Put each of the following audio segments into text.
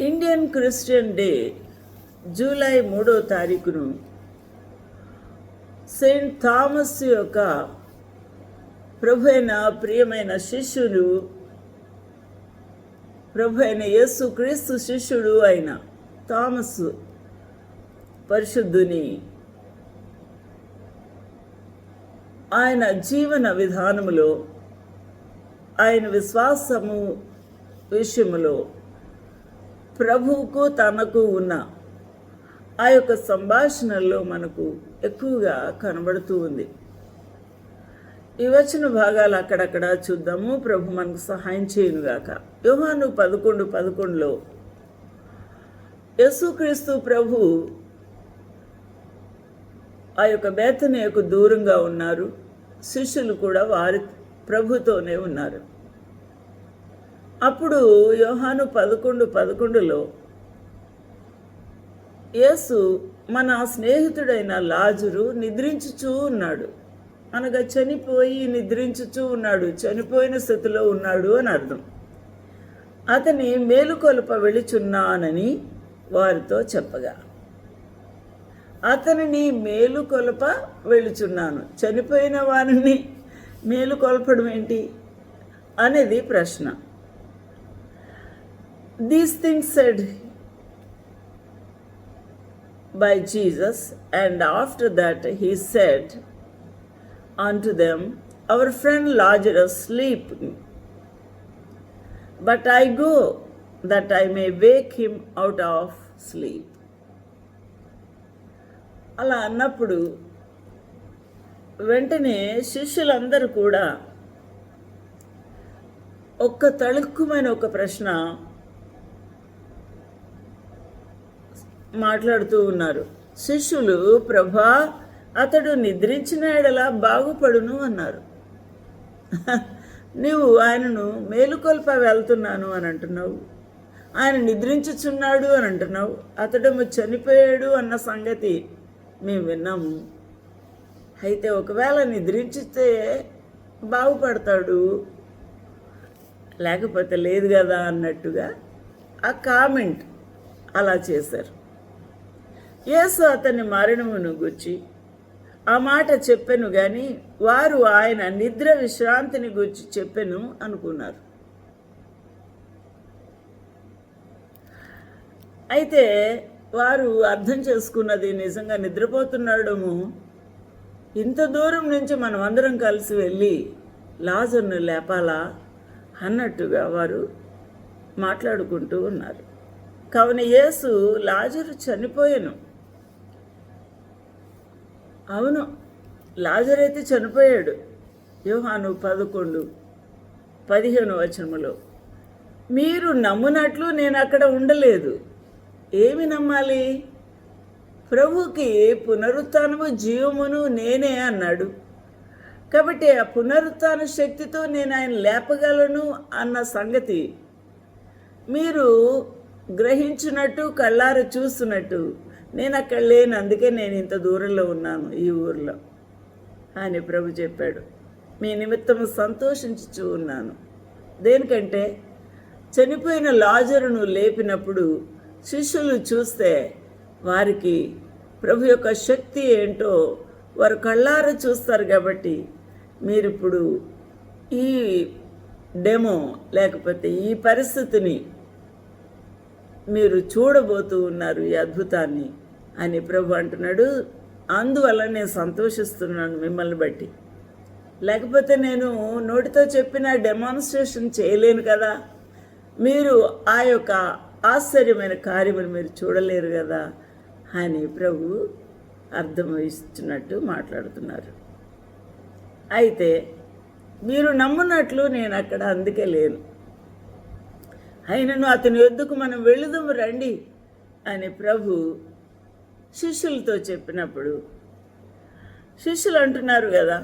Indian Christian day July 3వ తారీఖును Saint Thomas యొక్క ప్రభు అయిన ప్రియమైన శిష్యుడు, ప్రభు అయిన యేసు క్రీస్తు శిష్యుడు అయిన థామస్ పరిశుద్ధుని ఆయన జీవన విధానములో, ఆయన విశ్వాసము విషయములో ప్రభువుకు తనకు ఉన్న ఆ యొక్క సంభాషణల్లో మనకు ఎక్కువగా కనబడుతూ ఉంది. ఈ వచన భాగాలు అక్కడక్కడ చూద్దాము. ప్రభు మనకు సహాయం చేయునుగాక. యోహాను 11:11లో యేసుక్రీస్తు ప్రభు ఆ యొక్క బేతనియకు దూరంగా ఉన్నారు. శిష్యులు కూడా వారి ప్రభుతోనే ఉన్నారు. అప్పుడు యోహాను 11:11లో యేసు మన స్నేహితుడైన లాజరు నిద్రించుచూ ఉన్నాడు, అనగా చనిపోయి నిద్రించుచూ ఉన్నాడు, చనిపోయిన స్థితిలో ఉన్నాడు అని అర్థం. అతని మేలుకొలుప వెళుచున్నానని వారితో చెప్పగా, అతనిని మేలుకొలప వెళుచున్నాను, చనిపోయిన వారిని మేలుకొల్పడం ఏంటి అనేది ప్రశ్న. These things said by Jesus, and after that he said unto them, our friend Lazarus sleeping, but I go that I may wake him out of sleep. అలా అన్నప్పుడు వెంటనే శిష్యులందరూ కూడా ఒక్క తళుక్కుమైన ఒక ప్రశ్న మాట్లాడుతూ ఉన్నారు. శిష్యులు, ప్రభా, అతడు నిద్రించిన ఎడలా బాగుపడును అన్నారు. నీవు ఆయనను మేలుకొల్ప వెళ్తున్నాను అని అంటున్నావు, ఆయన నిద్రించుచున్నాడు అని అంటున్నావు, అతడేమో చనిపోయాడు అన్న సంగతి మేము విన్నాము. అయితే ఒకవేళ నిద్రించితే బాగుపడతాడు, లేకపోతే లేదు కదా అన్నట్టుగా ఆ కామెంట్ అలా చేశారు. యేసు అతని మరణమును గూర్చి ఆ మాట చెప్పెను కానీ వారు ఆయన నిద్ర విశ్రాంతిని గూర్చి చెప్పెను అనుకున్నారు. అయితే వారు అర్థం చేసుకున్నది నిజంగా నిద్రపోతున్నాడము, ఇంత దూరం నుంచి మనం అందరం కలిసి వెళ్ళి లాజరును లేపాలా అన్నట్టుగా వారు మాట్లాడుకుంటూ ఉన్నారు. కావున యేసు, లాజరు చనిపోయాను, అవును లాజరు అయితే చనిపోయాడు. యోహాను 11:15 మీరు నమ్మునట్లు నేను అక్కడ ఉండలేదు. ఏమి నమ్మాలి? ప్రభుకి పునరుత్థానము జీవమును నేనే అన్నాడు. కాబట్టి ఆ పునరుత్థాన శక్తితో నేను ఆయన లేపగలను అన్న సంగతి మీరు గ్రహించినట్టు, కళ్ళారా చూస్తున్నట్టు నేను అక్కడ లేను, అందుకే నేను ఇంత దూరంలో ఉన్నాను ఈ ఊరిలో అని ప్రభు చెప్పాడు. మీ నిమిత్తము సంతోషించుచూ ఉన్నాను. దేనికంటే చనిపోయిన లాజరును లేపినప్పుడు శిష్యులు చూస్తే వారికి ప్రభు యొక్క శక్తి ఏంటో వారు కళ్ళారా చూస్తారు. కాబట్టి మీరిప్పుడు ఈ డెమో లేకపోతే ఈ పరిస్థితిని మీరు చూడబోతూ ఉన్నారు, ఈ అద్భుతాన్ని అని ప్రభు అంటున్నాడు. అందువల్ల నేను సంతోషిస్తున్నాను మిమ్మల్ని బట్టి, లేకపోతే నేను నోటితో చెప్పిన డెమాన్స్ట్రేషన్ చేయలేను కదా, మీరు ఆ యొక్క ఆశ్చర్యమైన కార్యములు మీరు చూడలేరు కదా అని ప్రభు అర్థం ఇస్తున్నట్టు మాట్లాడుతున్నారు. అయితే మీరు నమ్మునట్లు నేను అక్కడ అందుకే లేను, అయినను అతని యొద్దకు మనం వెళుదాము రండి అని ప్రభు శిష్యులతో చెప్పినప్పుడు శిష్యులు అంటున్నారు కదా,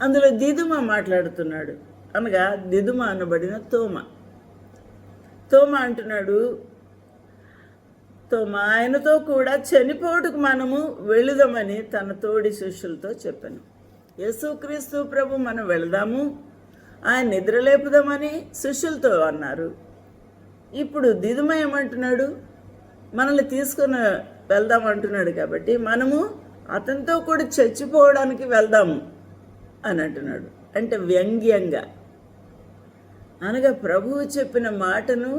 అందులో దిదుమ మాట్లాడుతున్నాడు. అనగా దిదుమ అనబడిన తోమ అంటున్నాడు, తోమ ఆయనతో కూడా చనిపోటుకు మనము వెళుదామని తన తోడి శిష్యులతో చెప్పాను. యేసుక్రీస్తు ప్రభు మనం వెళదాము, ఆయన నిద్రలేపుదామని శిష్యులతో అన్నారు. ఇప్పుడు దిదుమ ఏమంటున్నాడు? మనల్ని తీసుకుని వెళ్దాం అంటున్నాడు కాబట్టి మనము అతనితో కూడా చచ్చిపోవడానికి వెళ్దాము అని అంటున్నాడు. అంటే వ్యంగ్యంగా, అనగా ప్రభువు చెప్పిన మాటను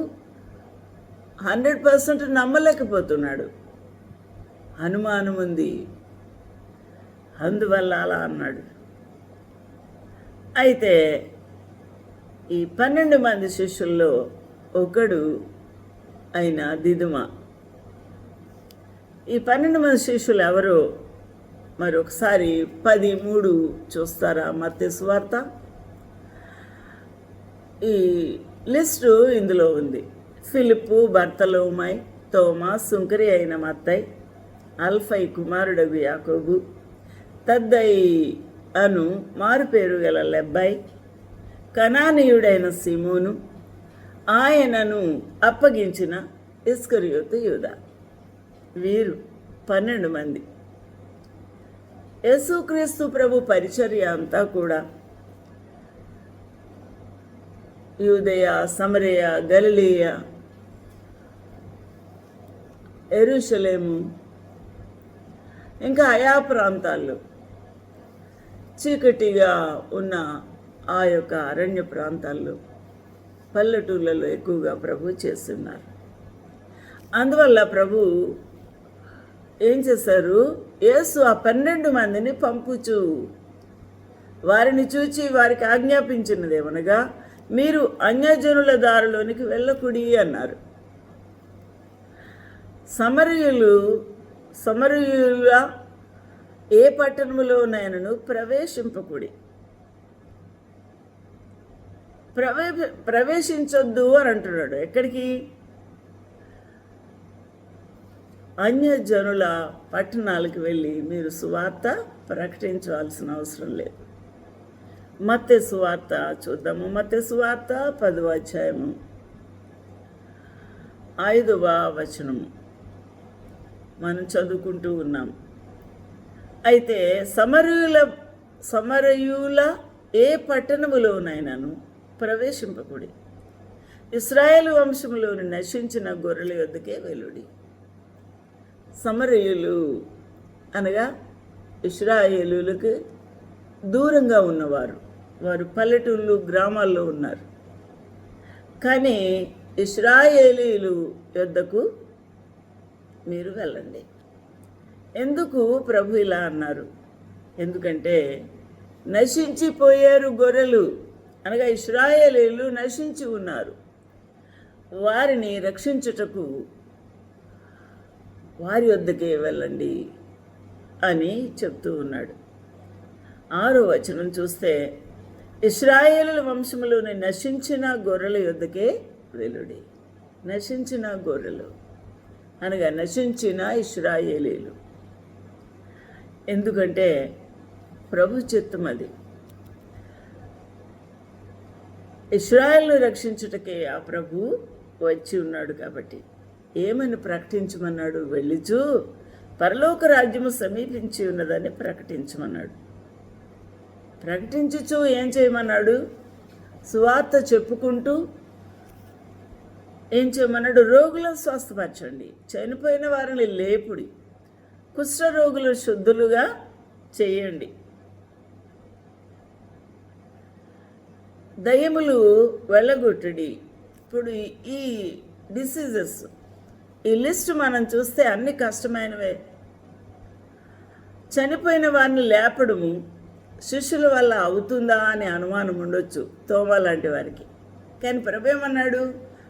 100% నమ్మలేకపోతున్నాడు. అనుమానం ఉంది, అందువల్ల అలా అన్నాడు. అయితే ఈ 12 మంది శిష్యుల్లో ఒకడు అయిన దిదుమ. ఈ 12 మంది శిష్యులు ఎవరో మరొకసారి 10:3 చూస్తారా? మత్తయి సువార్త. ఈ లిస్టు ఇందులో ఉంది. ఫిలిప్పు, బర్తలోమై, తోమా, సుంకరి అయిన మత్తయి, అల్ఫై కుమారుడగు యాకోబు, తద్దయి అను మారుపేరు గల లెబ్బై, కనానీయుడైన సీమోను, ఆయనను అప్పగించిన ఇస్కరియోతు యూదా. వీరు 12 మంది. యేసుక్రీస్తు ప్రభు పరిచర్య అంతా కూడా యూదయ, సమరయ, గలిలయ, యెరూషలేము, ఇంకా ఆయా ప్రాంతాల్లో, చీకటిగా ఉన్న ఆ యొక్క అరణ్య ప్రాంతాల్లో, పల్లెటూళ్ళలో ఎక్కువగా ప్రభు చేస్తున్నారు. అందువల్ల ప్రభు ఏం చేశారు? యేసు ఆ 12 మందిని పంపుచు వారిని చూచి వారికి ఆజ్ఞాపించినదేమనగా, మీరు అన్యజనుల దారిలోనికి వెళ్ళకుడి అన్నారు. సమరయుల ఏ పట్టణములోనైనను ప్రవేశింపకుడి, ప్రవేశించొద్దు అని అంటున్నాడు. ఎక్కడికి? అన్యజనుల పట్టణాలకు వెళ్ళి మీరు సువార్త ప్రకటించవలసిన అవసరం లేదు. మత్తయి సువార్త చూద్దాము. మత్తయి సువార్త 10వ అధ్యాయము 5వ వచనము మనం చదువుకుంటూ ఉన్నాం. అయితే సమరయుల ఏ పట్టణములోనైనాను ప్రవేశింపకుడి, ఇశ్రాయేలు వంశములోని నశించిన గొర్రెల యొద్దకే వెలుడి. సమరయులు అనగా ఇశ్రాయేలులకు దూరంగా ఉన్నవారు. వారు పల్లెటూళ్ళు, గ్రామాల్లో ఉన్నారు. కానీ ఇశ్రాయేలీయులు యొద్దకు మీరు వెళ్ళండి. ఎందుకు ప్రభు ఇలా అన్నారు? ఎందుకంటే నశించిపోయారు గొర్రెలు, అనగా ఇశ్రాయేలీయులు నశించి ఉన్నారు. వారిని రక్షించుటకు వారి వద్దకే వెళ్ళండి అని చెప్తూ ఉన్నాడు. 6వ వచనం చూస్తే, ఇశ్రాయేలు వంశములోని నశించిన గొర్రెల యొద్దకే వెలుడి. నశించిన గొర్రెలు అనగా నశించిన ఇశ్రాయేలీలు. ఎందుకంటే ప్రభు చిత్తం అది. ఇశ్రాయేలును రక్షించుటకే ఆ ప్రభు వచ్చి ఉన్నాడు. కాబట్టి ఏమని ప్రకటించమన్నాడు? వెళ్ళిచూ పరలోక రాజ్యము సమీపించి ఉన్నదని ప్రకటించమన్నాడు. ప్రకటించుచు ఏం చేయమన్నాడు? సువార్త చెప్పుకుంటూ ఏం చేయమన్నాడు? రోగులను స్వస్థపరచండి, చనిపోయిన వారిని లేపుడి, కుష్ఠరోగులు శుద్ధులుగా చేయండి, దయ్యములు వెళ్ళగొట్టుడి. ఇప్పుడు ఈ డిసీజెస్, ఈ లిస్ట్ మనం చూస్తే అన్ని కష్టమైనవే. చనిపోయిన వారిని లేపడము శిష్యుల వల్ల అవుతుందా అని అనుమానం ఉండొచ్చు తోమా లాంటి వారికి. కానీ ప్రభు ఏమన్నాడు?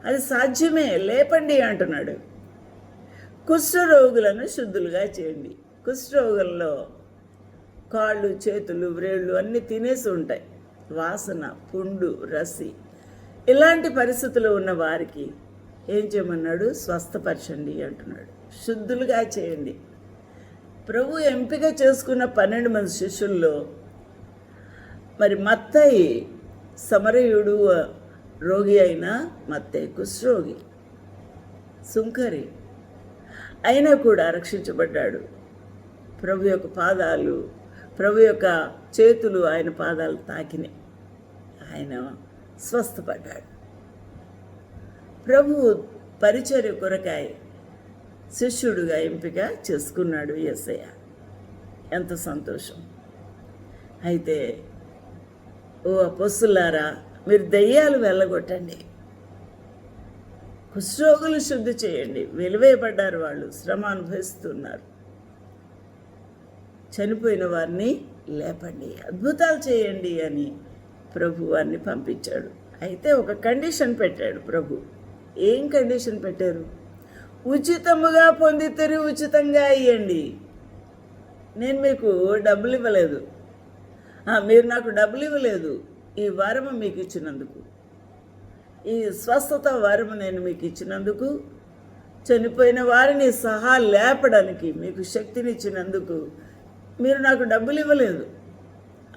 అది సాధ్యమే, లేపండి అంటున్నాడు. కుష్ఠరోగులను శుద్ధులుగా చేయండి. కుష్ఠరోగుల్లో కాళ్ళు, చేతులు, వ్రేళ్ళు అన్నీ తినేసి ఉంటాయి. వాసన, పుండు, రసి, ఇలాంటి పరిస్థితుల్లో ఉన్న వారికి ఏం చేయమన్నాడు? స్వస్థపరచండి అంటున్నాడు. శుద్ధులుగా చేయండి. ప్రభు ఎంపిక చేసుకున్న 12 మంది శిష్యుల్లో మరి మత్తయి సమరయుడు రోగి అయిన మత్తయి కుష్ఠరోగి, సుంకరి అయినా కూడా రక్షించబడ్డాడు. ప్రభు యొక్క పాదాలు, ప్రభు యొక్క చేతులు ఆయన పాదాలు తాకినాయి. ఆయన స్వస్థపడ్డాడు. ప్రభువు పరిచర్య కొరకాయ శిష్యుడుగా ఎంపిక చేసుకున్నాడు యేసయ్య. ఎంత సంతోషం. అయితే ఓ అపొస్తలులారా, మీరు దెయ్యాలు వెళ్ళగొట్టండి, కుష్ఠరోగులు శుద్ధి చేయండి, వెలివేయబడ్డారు, వాళ్ళు శ్రమ అనుభవిస్తున్నారు, చనిపోయిన వారిని లేపండి, అద్భుతాలు చేయండి అని ప్రభు వారిని పంపించాడు. అయితే ఒక కండిషన్ పెట్టాడు ప్రభు. ఏం కండిషన్ పెట్టారు? ఉచితముగా పొందితే ఉచితంగా ఇవ్వండి. నేను మీకు డబ్బులు ఇవ్వలేదు, మీరు నాకు డబ్బులు ఇవ్వలేదు, ఈ వరము మీకు ఇచ్చినందుకు, ఈ స్వస్థత వరము నేను మీకు ఇచ్చినందుకు, చనిపోయిన వారిని సహా లేపడానికి మీకు శక్తినిచ్చినందుకు మీరు నాకు డబ్బులు ఇవ్వలేదు.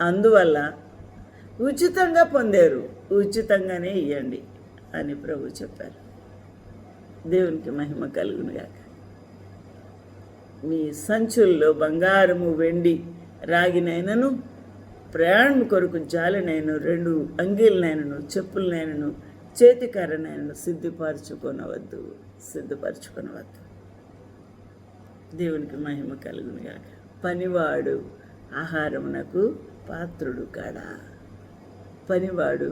అందువల్ల ఉచితంగా పొందారు, ఉచితంగానే ఇవ్వండి అని ప్రభు చెప్పారు. దేవునికి మహిమ కలుగునుగాక. మీ సంచుల్లో బంగారము వెండి రాగినైనను, ప్రయాణం కొరకు జాలినైను, 2 అంగీలనైనను, చెప్పులనైనను, చేతికర్రనైనను సిద్ధపరచుకొనవద్దు. దేవునికి మహిమ కలుగునుగాక. పనివాడు ఆహారమునకు పాత్రుడు కాడా? పనివాడు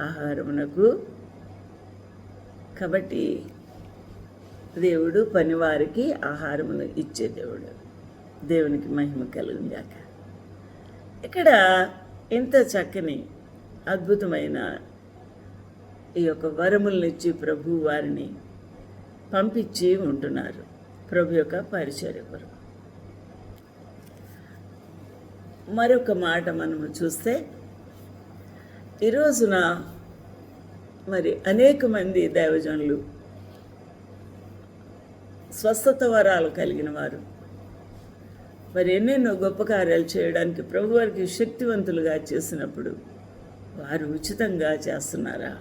ఆహారమునకు. కాబట్టి దేవుడు పనివారికి ఆహారమును ఇచ్చే దేవుడు. దేవునికి మహిమ కలుగునుగాక. ఇక్కడ ఇంత చక్కని అద్భుతమైన ఈ యొక్క వరములనిచ్చి ప్రభు వారిని పంపించి ఉంటున్నారు ప్రభు యొక్క పరిచర్య కొరకు. మరొక మాట మనము చూస్తే, ఈ రోజున మరి అనేక మంది దైవజనులు, స్వస్థత వరాలు కలిగిన వారు, మరి ఎన్నెన్నో గొప్ప కార్యాలు చేయడానికి ప్రభు వారికి శక్తివంతులుగా చేసినప్పుడు వారు ఉచితంగా చేస్తున్నారా?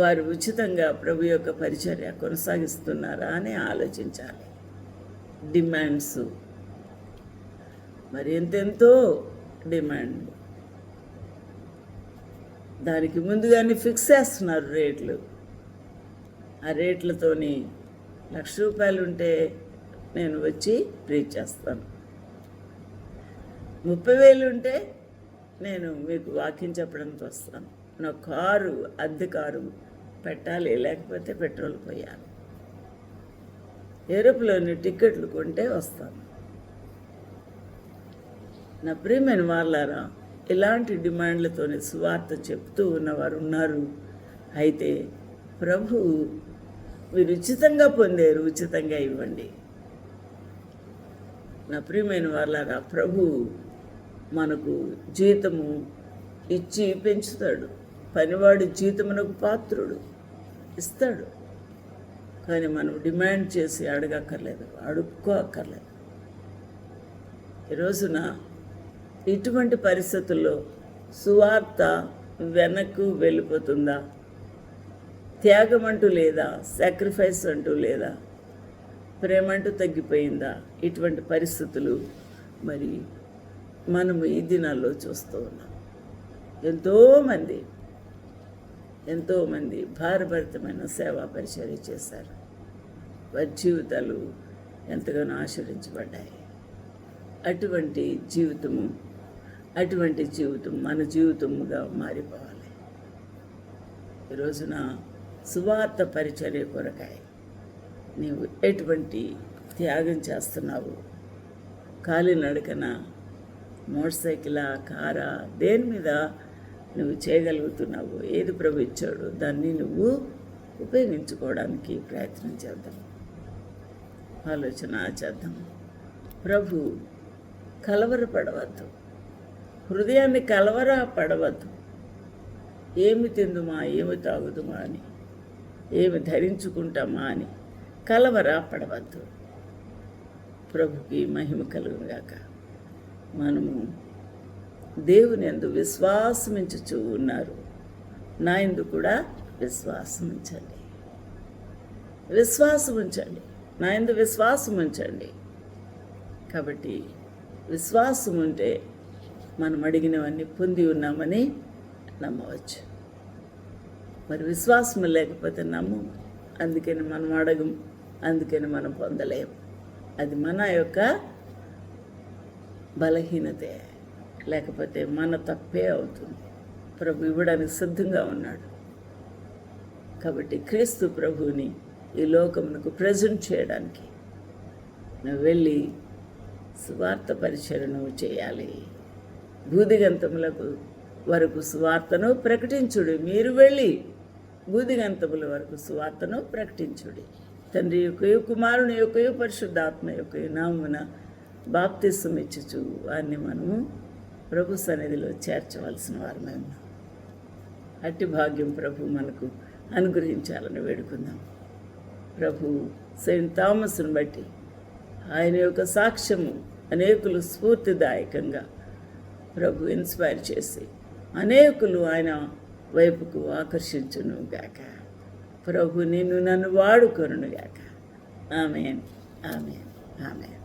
వారు ఉచితంగా ప్రభు యొక్క పరిచర్య కొనసాగిస్తున్నారా అని ఆలోచించాలి. డిమాండ్స్ మరి ఎంతెంతో డిమాండ్, దానికి ముందుగానే ఫిక్స్ చేస్తున్నారు రేట్లు. ఆ రేట్లతోని ₹1,00,000 ఉంటే నేను వచ్చి ప్రీచ్ చేస్తాను, 30,000 ఉంటే నేను మీకు వాక్యం చెప్పడానికి వస్తాను, నా కారు అద్దె కారు పెట్టాలి, లేకపోతే పెట్రోల్ పోయాలి, ఏరోప్లేన్ టికెట్లు కొంటే వస్తాను. నా ప్రియమైన వాళ్ళారా, ఇలాంటి డిమాండ్లతోనే సువార్త చెప్తూ ఉన్నవారు ఉన్నారు. అయితే ప్రభు, మీరు ఉచితంగా పొందారు, ఉచితంగా ఇవ్వండి. నా ప్రియమైన వాళ్ళారా, ప్రభు మనకు జీతము ఇచ్చి పెంచుతాడు. పనివాడు జీతమునకు పాత్రుడు, ఇస్తాడు. కానీ మనం డిమాండ్ చేసి అడగక్కర్లేదు, అడుక్కోక్కర్లేదు. ఈ రోజున ఇటువంటి పరిస్థితుల్లో సువార్త వెనక్కు వెళ్ళిపోతుందా? త్యాగం అంటూ లేదా? సాక్రిఫైస్ అంటూ లేదా? ప్రేమ అంటూ తగ్గిపోయిందా? ఇటువంటి పరిస్థితులు మరి మనము ఈ దినాల్లో చూస్తూ ఉన్నాం. ఎంతోమంది భారభరితమైన సేవా పరిచర్య చేశారు. వారి జీవితాలు ఎంతగానో ఆశీర్వదించబడ్డాయి. అటువంటి జీవితం మన జీవితముగా మారిపోవాలి. ఈ రోజున సువార్త పరిచర్య కొరకాయ నీవు ఎటువంటి త్యాగం చేస్తున్నావు? కాలినడకన, మోటార్ సైకిలా, కారా, దేని మీద నువ్వు చేయగలుగుతున్నావు? ఏది ప్రభు ఇచ్చాడు దాన్ని నువ్వు ఉపయోగించుకోవడానికి ప్రయత్నం చేద్దాం, ఆలోచన చేద్దాం. ప్రభు కలవరపడవద్దు, హృదయాన్ని కలవరపడవద్దు. ఏమి తిందుమా, ఏమి తాగుదుమా అని, ఏమి ధరించుకుంటామా అని కలవరపడవద్దు. ప్రభుకి మహిమ కలుగుగాక. మనము దేవుని యందు విశ్వాసమించుచూ ఉన్నారు. నా యందు కూడా విశ్వాసం ఉంచండి, నా యందు విశ్వాసం ఉంచండి. కాబట్టి విశ్వాసం ఉంటే మనం అడిగినవన్నీ పొంది ఉన్నామని నమ్మవచ్చు. మరి విశ్వాసం లేకపోతే నమ్ము, అందుకని మనం అడగం, అందుకని మనం పొందలేము. అది మన యొక్క బలహీనతే, లేకపోతే మన తప్పే అవుతుంది. ప్రభు ఇవ్వడానికి సిద్ధంగా ఉన్నాడు. కాబట్టి క్రీస్తు ప్రభువుని ఈ లోకమునకు ప్రజెంట్ చేయడానికి నువ్వు వెళ్ళి సువార్త పరిచరణ చేయాలి. బూదిగంతములకు వరకు సువార్తను ప్రకటించుడి. మీరు వెళ్ళి బూదిగంతముల వరకు సువార్తను ప్రకటించుడి. తండ్రి యొక్కయు కుమారుని యొక్కయు పరిశుద్ధాత్మ యొక్కయు నామమున బాప్తిసం ఇచ్చుచు వారిని మనము ప్రభు సన్నిధిలో చేర్చవలసిన వారమే ఉన్నాం. అట్టి భాగ్యం ప్రభు మనకు అనుగ్రహించాలని వేడుకుందాం. ప్రభు సెయింట్ థామస్ను బట్టి ఆయన యొక్క సాక్ష్యము అనేకులు స్ఫూర్తిదాయకంగా ప్రభు ఇన్స్పైర్ చేసి అనేకులు ఆయన వైపుకు ఆకర్షించును గాక. ప్రభు నిన్ను నన్ను వాడుకొనుగాక. ఆమేన్, ఆమేన్, ఆమేన్.